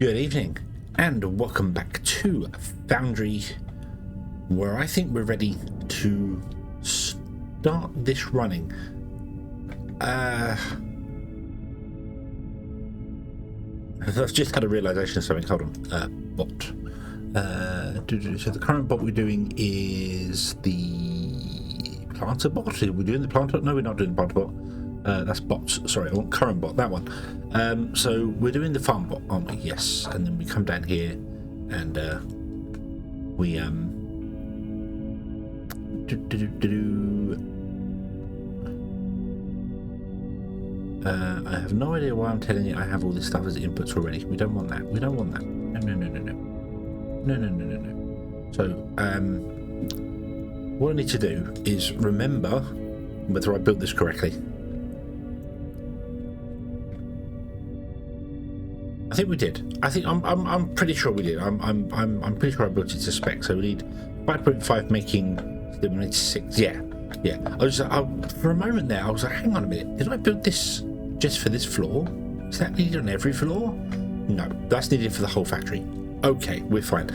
Good evening, and welcome back to Foundry, where I think we're ready to start this running. I've just had a realization of something. Hold on. Bot. So the current bot we're doing is the planter bot. Are we doing the planter? No, we're not doing the planter bot. That's bots. Sorry, I want current bot, that one. So we're doing the farm bot, aren't we? Yes. And then we come down here and we I have no idea why I'm telling you I have all this stuff as inputs already. We don't want that. We don't want that. No. So what I need to do is remember whether I built this correctly. I think we did. I'm pretty sure we did. I'm pretty sure I built it to spec. So we need 5.5 making. Then we need 6. Yeah. For a moment there, I was like, hang on a minute. Did I build this just for this floor? Is that needed on every floor? No, that's needed for the whole factory. Okay, we're fine.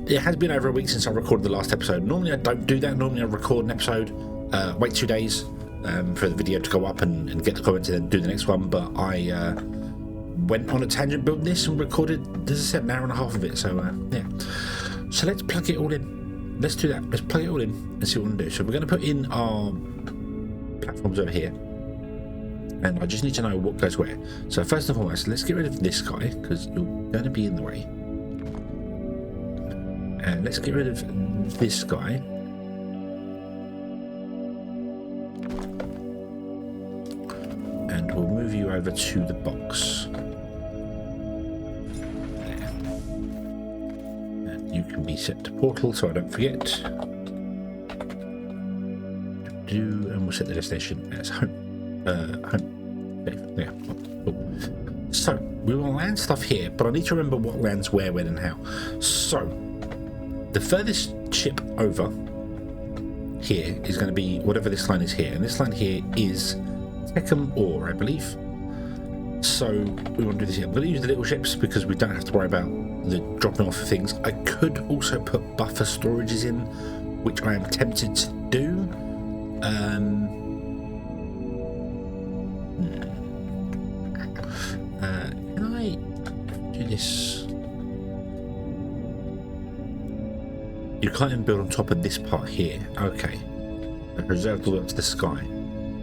It has been over a week since I recorded the last episode. Normally I don't do that. Normally I record an episode, wait 2 days for the video to go up and get the comments and then do the next one. But I went on a tangent building this and recorded, as I said, an hour and a half of it. So yeah. So let's plug it all in. Let's do that. Let's plug it all in and see what we can do. So we're going to put in our platforms over here. And I just need to know what goes where. So first and foremost, let's get rid of this guy because you're going to be in the way. And let's get rid of this guy. And we'll move you over to the box. There. And you can be set to portal so I don't forget. And we'll set the destination as home. Home. Yeah. Cool. So we will land stuff here, but I need to remember what lands where, when, and how. So the furthest ship over here is going to be whatever this line is here, and this line here is Tecum Ore, I believe. So we want to do this here. I'm going to use the little ships because we don't have to worry about the dropping off of things. I could also put buffer storages in, which I am tempted to do. Can I do this? You can't even build on top of this part here. Okay. I've reserved all the way up to the sky.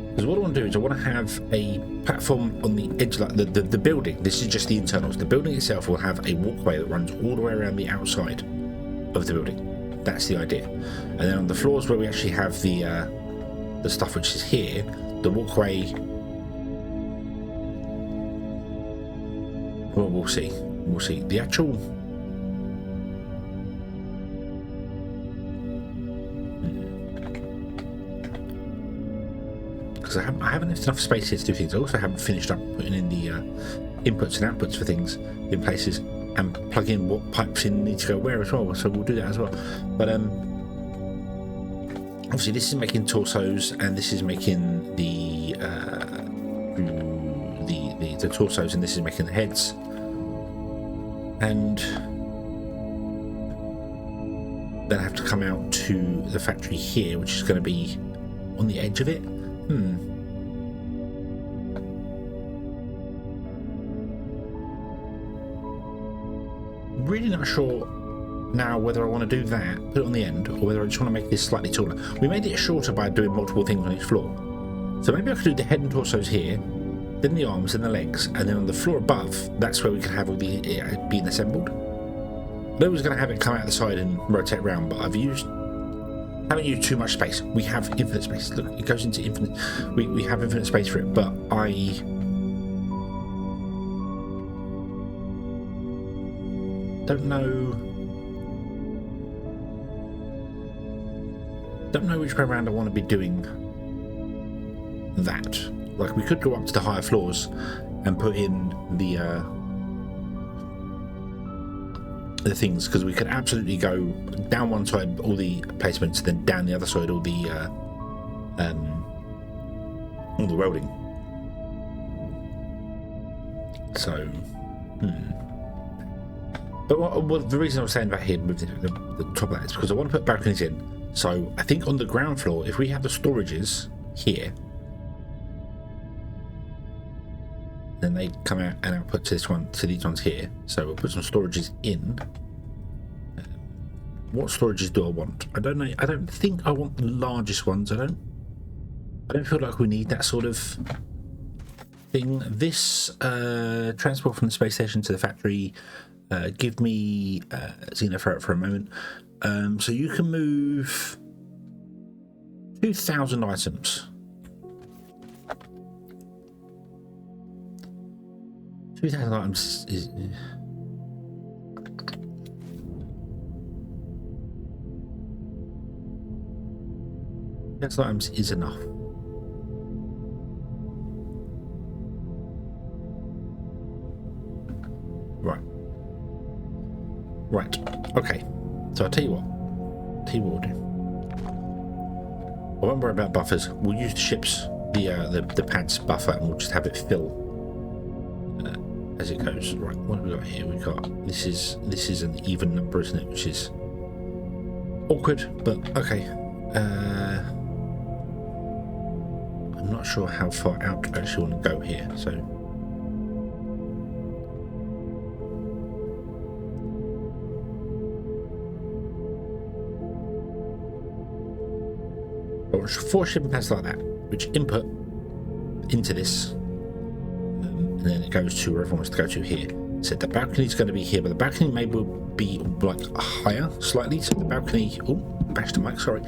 Because what I want to do is I want to have a platform on the edge, like the building. This is just the internals. The building itself will have a walkway that runs all the way around the outside of the building. That's the idea. And then on the floors where we actually have the stuff which is here, the walkway. Well, we'll see. We'll see. The actual. Because I haven't left enough space here to do things. I also haven't finished up putting in the inputs and outputs for things in places and plug in what pipes in need to go where as well. So we'll do that as well. But obviously this is making torsos and this is making the torsos and this is making the heads. And then I have to come out to the factory here, which is going to be on the edge of it. Really not sure now whether I want to do that, put it on the end, or whether I just want to make this slightly taller. We made it shorter by doing multiple things on each floor. So maybe I could do the head and torsos here, then the arms and the legs, and then on the floor above, that's where we can have all the being assembled. I was going to have it come out the side and rotate around, but haven't used too much space. We have infinite space. Look, it goes into infinite. We have infinite space for it, but I don't know which way around I want to be doing that. Like, we could go up to the higher floors and put in the things, because we could absolutely go down one side all the placements, then down the other side all the welding. So But well, the reason I was saying about here with the top of that is because I want to put balconies in. So I think on the ground floor, if we have the storages here, then they come out and output to this one, to these ones here. So we'll put some storages in. What storages do I want? I don't know. I don't think I want the largest ones. I don't feel like we need that sort of thing. This transport from the space station to the factory. Give me Xenoferret for a moment. So you can move 2,000 items. 2,000 items is... 2,000 items is enough. Right, okay. So I'll tell you what we'll do. I won't worry about buffers. We'll use the ships, the pads buffer, and we'll just have it fill as it goes. Right, what have we got here? We got this is an even number, isn't it? Which is awkward, but okay. I'm not sure how far out I actually want to go here, so. Four shipping pads like that, which input into this, and then it goes to wherever it wants to go to here. So the balcony is going to be here, but the balcony may will be like higher slightly. So the balcony, oh, bash the mic, sorry.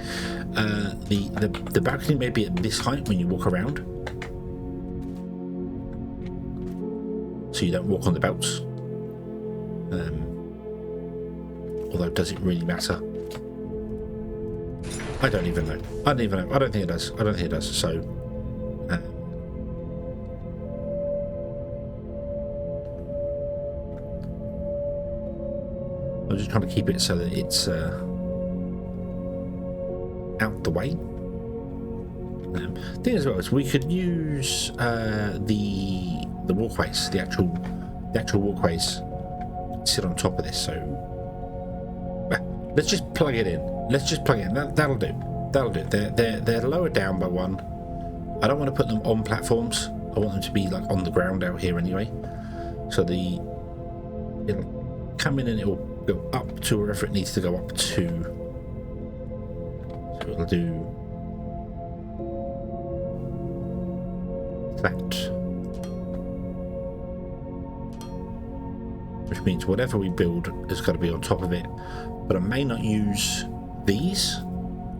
The balcony may be at this height when you walk around, so you don't walk on the belts. Although, does it really matter? I don't even know. I don't think it does. So, I'm just trying to keep it so that it's out the way. Thing as well is we could use the walkways, the actual walkways, sit on top of this. So, let's just plug it in. That'll do. They're lower down by one. I don't want to put them on platforms. I want them to be like on the ground out here anyway. So it'll come in and it'll go up to wherever it needs to go up to. So it'll do that. Which means whatever we build has got to be on top of it. But I may not use these.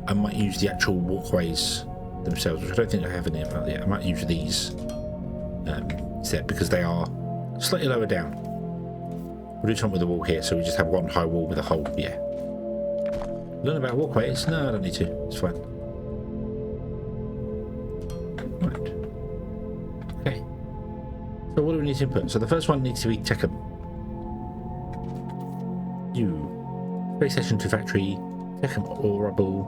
I might use the actual walkways themselves, which I don't think I have any of that yet. I might use these instead because they are slightly lower down. We'll do something with the wall here, so we just have one high wall with a hole. Yeah. Learn about walkways? No, I don't need to. It's fine. Right. Okay. So what do we need to input? So the first one needs to be Techem. Space station to factory, Techem orable.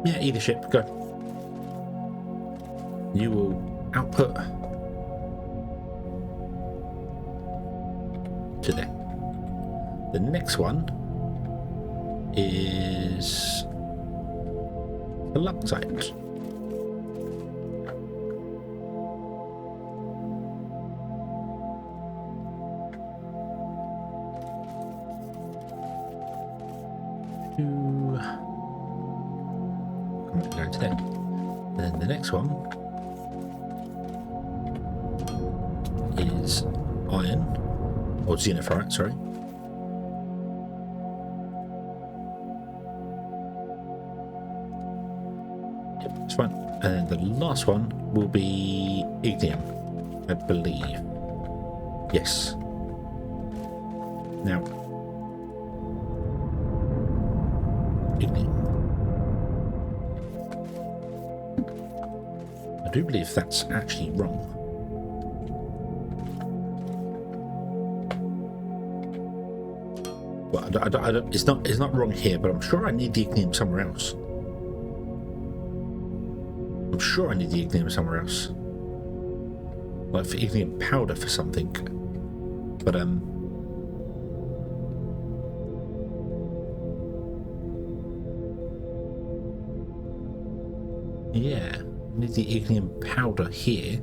Yeah, either ship, go. You will output to there. The next one is the lung site. Go to them. Then the next one is iron, or Xenoferret, sorry. Yep, it's fine. And the last one will be ignium, I believe. Yes. Now, ignium. I do believe that's actually wrong. Well, I don't, it's not wrong here, but I'm sure I need the ignium somewhere else. Like for ignium powder for something. But yeah, we need the ignium powder here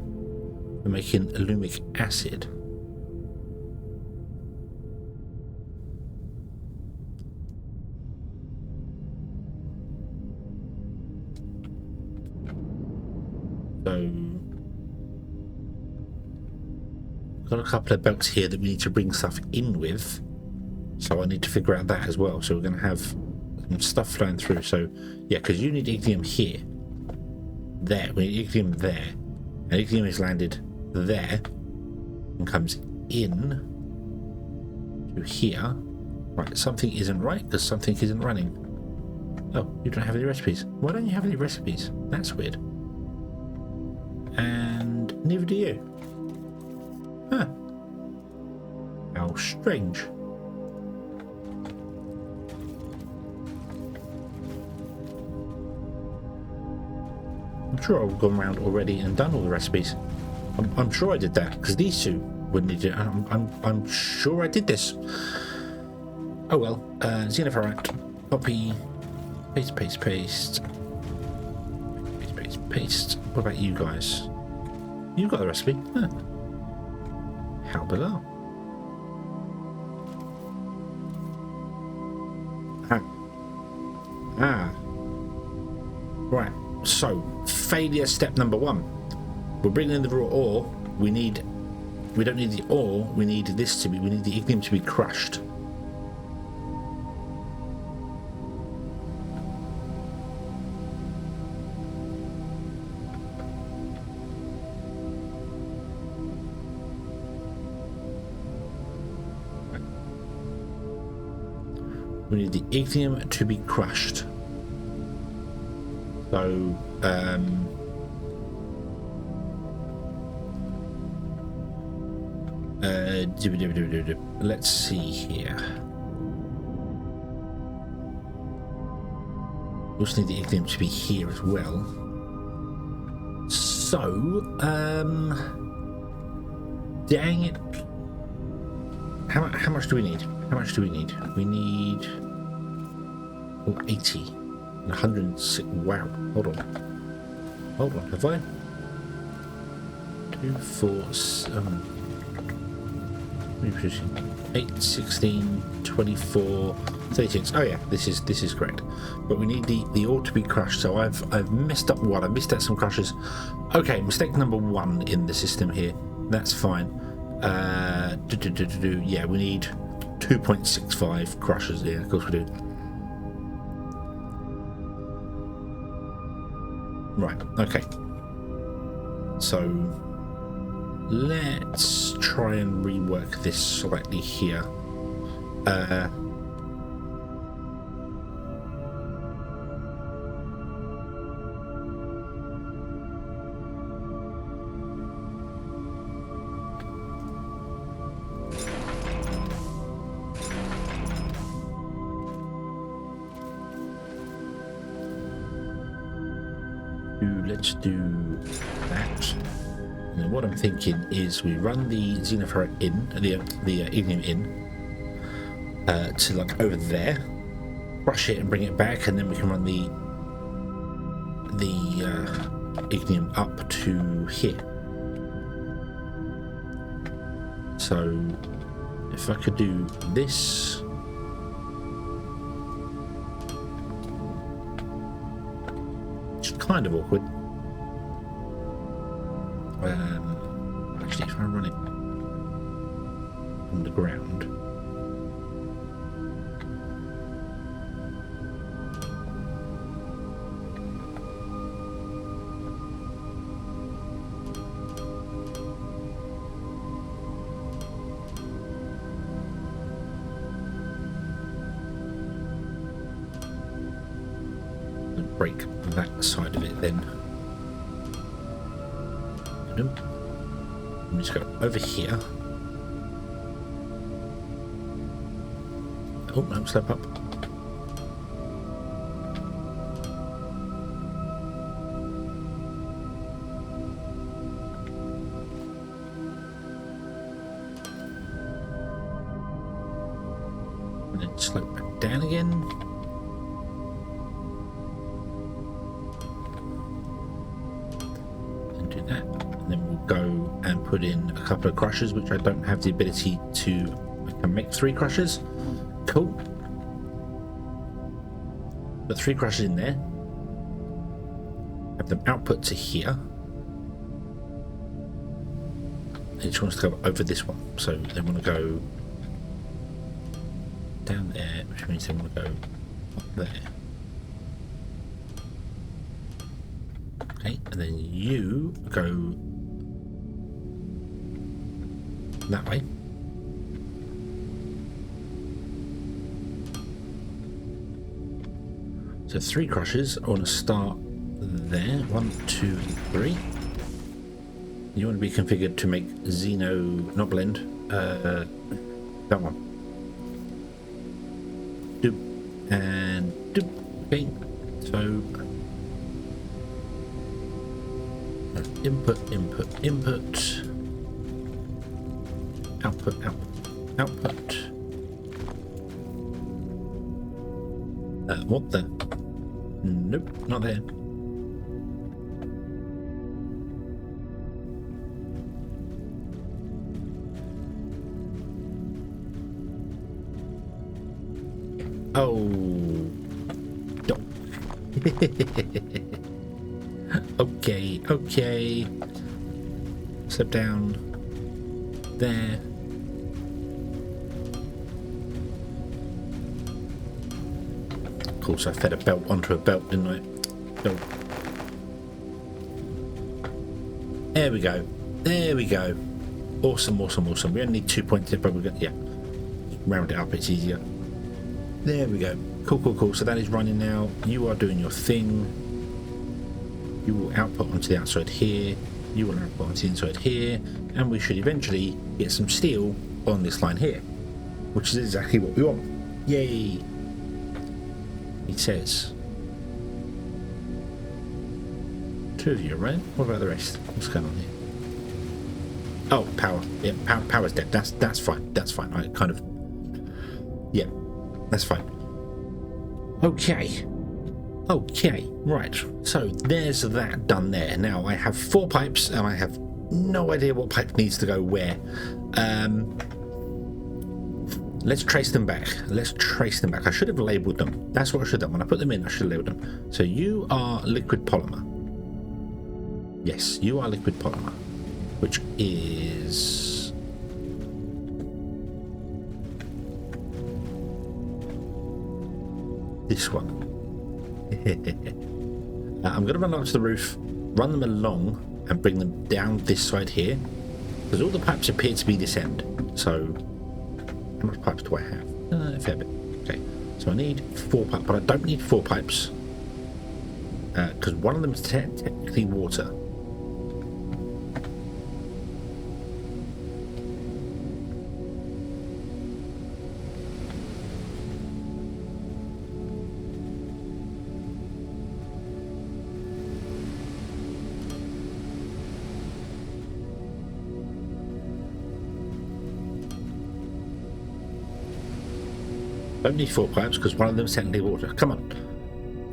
for making alumic acid. So, got a couple of belts here that we need to bring stuff in with. So I need to figure out that as well. So we're going to have some stuff flowing through. So, yeah, because you need ignium here. There. We need ignium there. And ignium is landed there and comes in to here. Right, something isn't right because something isn't running. Oh, you don't have any recipes. Why don't you have any recipes? That's weird. And neither do you. Huh. How strange. I'm sure I've gone around already and done all the recipes. I'm sure I did that because these two wouldn't need it. I'm sure I did this. Oh well. Xenoferrite. Copy. Paste. Paste. Paste. What about you guys? You got the recipe? Huh. How bizarre. Right. So, failure step number 1. We're bringing in the raw ore. We don't need the ore. We need the ignium to be crushed. We need the ignium to be crushed. So, let's see here. We also need the ignium to be here as well. So, dang it. How much do we need? How much do we need? We need 80. 106. Wow. Hold on. Have I? 2, 4, 7. 8, 16, 24, 36. Oh yeah, this is correct. But we need the ore to be crushed. So I've messed up one. I missed out some crushers. Okay, mistake number 1 in the system here. That's fine. Yeah, we need 2.65 crushers. Yeah, of course we do. Right, okay. So let's try and rework this slightly here. Let's do that. And what I'm thinking is we run the xenoferrite in, the ignium in, to like over there, crush it and bring it back, and then we can run the ignium up to here. So if I could do this. Kind of awkward. Actually, if I run it on the ground, and break that side of it then. I'm just go over here. Oh, no, step up. then slope back down again. And do that. And then we'll go and put in a couple of crushers, which I don't have the ability to. I can make 3 crushers. Cool. Put 3 crushers in there. Have them output to here. Each wants to go over this one, so they want to go down there, which means they want to go up there. Okay, and then you go that way. So 3 crushers. I want to start there. 1, 2, 3. You want to be configured to make Xeno, not blend, that one. Doop, and doop. Okay, so input, input, input, output, output, output. What the? Nope, not there. Oh, no. Okay, okay. Step down there. Of course, I fed a belt onto a belt, didn't I? Oh. There we go. There we go. Awesome, awesome, awesome. We only need 2 points here, but we've got, yeah. Round it up, it's easier. There we go. Cool, cool, cool. So that is running now. You are doing your thing. You will output onto the outside here. You will output onto the inside here. And we should eventually get some steel on this line here, which is exactly what we want. Yay! It says 2 of you, right? What about the rest? What's going on here? Oh, power. Yeah, power's dead. That's fine. That's fine. I kind of. Yeah. That's fine. Okay. Okay, right. So there's that done there. Now I have 4 pipes and I have no idea what pipe needs to go where. Let's trace them back. Let's trace them back. I should have labeled them. That's what I should have done. When I put them in, I should have labeled them. So you are liquid polymer. Yes, you are liquid polymer, which is... this one. I'm going to run up to the roof, run them along, and bring them down this side here, because all the pipes appear to be this end. So, how much pipes do I have? A fair bit. Okay, so I need 4 pipes, but I don't need 4 pipes, because one of them is technically water. Don't need 4 pipes because one of them is technically water. Come on.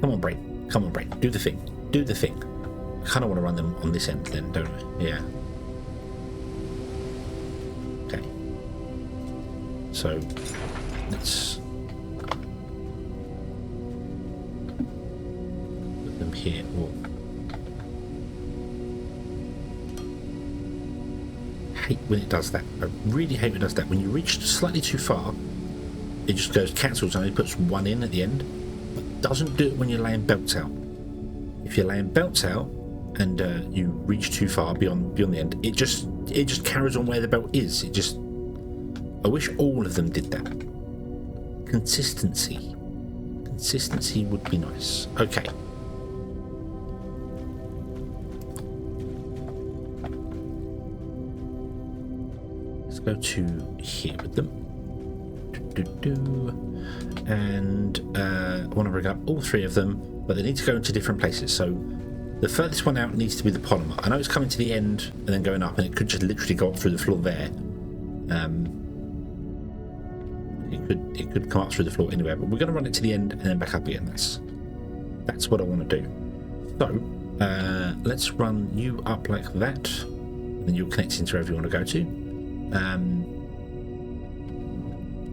Come on, brain. Come on, brain. Do the thing. Do the thing. I kind of want to run them on this end then, don't I? Yeah. Okay. So, let's put them here. Whoa. I hate when it does that. I really hate when it does that. When you reach slightly too far, it just goes cancels and it puts 1 in at the end, but doesn't do it when you're laying belts out. If you're laying belts out and you reach too far beyond the end, it just carries on where the belt is. It just, I wish all of them did that. Consistency would be nice. Okay. Let's go to here with them. And I want to bring up all 3 of them, but they need to go into different places. So the furthest one out needs to be the polymer. I know it's coming to the end and then going up, and it could just literally go up through the floor there. it could come up through the floor anywhere, but we're going to run it to the end and then back up again. That's what I want to do. So let's run you up like that, and then you'll connect into wherever you want to go to.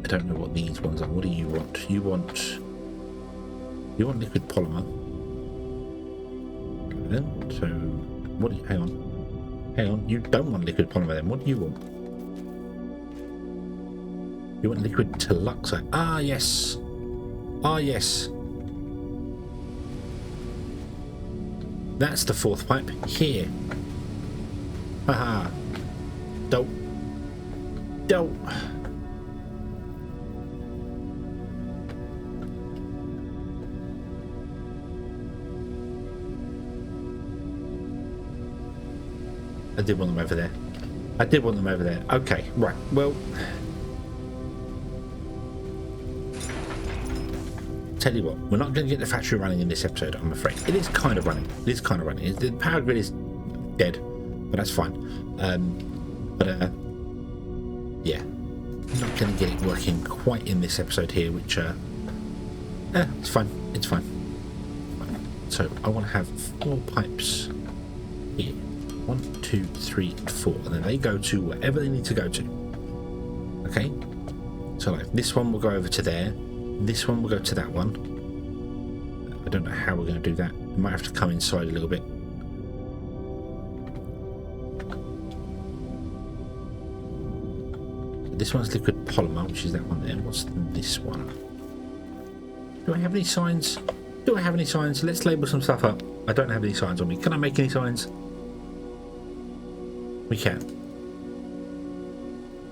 I don't know what these ones are. What do you want? You want liquid polymer. So what do you, hang on, you don't want liquid polymer then. What do you want? You want liquid toluxite. Ah yes, that's the fourth pipe here. Haha. Dope. I did want them over there. Okay, right. Well, tell you what, we're not going to get the factory running in this episode, I'm afraid. It is kind of running. The power grid is dead, but that's fine. Yeah, not going to get it working quite in this episode here, which it's fine. So I want to have 4 pipes here. 1, 2, 3, and 4, and then they go to wherever they need to go to. Okay, so like this one will go over to there, this one will go to that one. I don't know how we're going to do that. We might have to come inside a little bit. So this one's liquid polymer, which is that one there. What's this one? Do I have any signs? Let's label some stuff up. I don't have any signs on me. Can I make any signs? We can.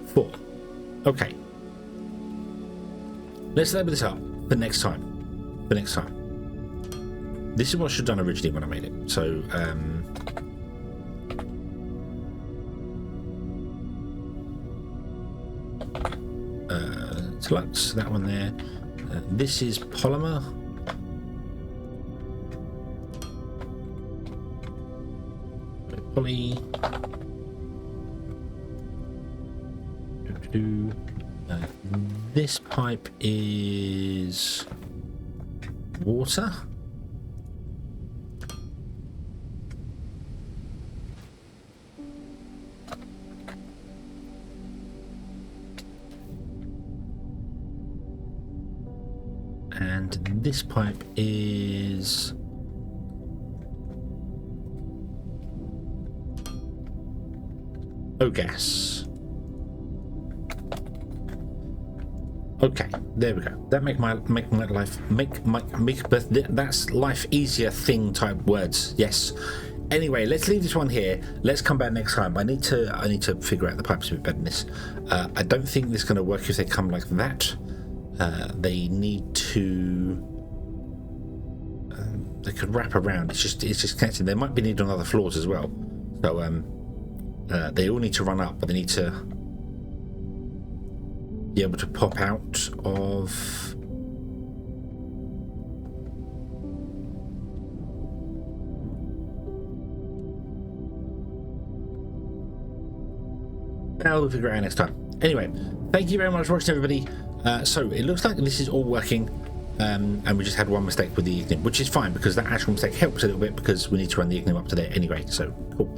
4. Okay. Let's label this up for next time. This is what I should have done originally when I made it. So, Flux, that one there. This is polymer. Poly. This pipe is water. And this pipe is gas. Okay, there we go. That make that's life easier thing type words. Yes. Anyway, let's leave this one here. Let's come back next time. I need to figure out the pipes a bit better than this. I don't think this is going to work if they come like that. They need to. They could wrap around. It's just connected. They might be needed on other floors as well. So they all need to run up, but they need to be able to pop out of we'll figure it out next time. Anyway, thank you very much for watching, everybody. So it looks like this is all working, and we just had one mistake with the ignime, which is fine because that actual mistake helps a little bit because we need to run the ignime up to there anyway. So cool.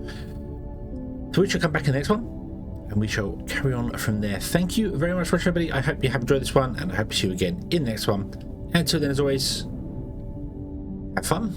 So we shall come back in the next one, and we shall carry on from there. Thank you very much for watching, everybody. I hope you have enjoyed this one, and I hope to see you again in the next one. Until then, as always, have fun.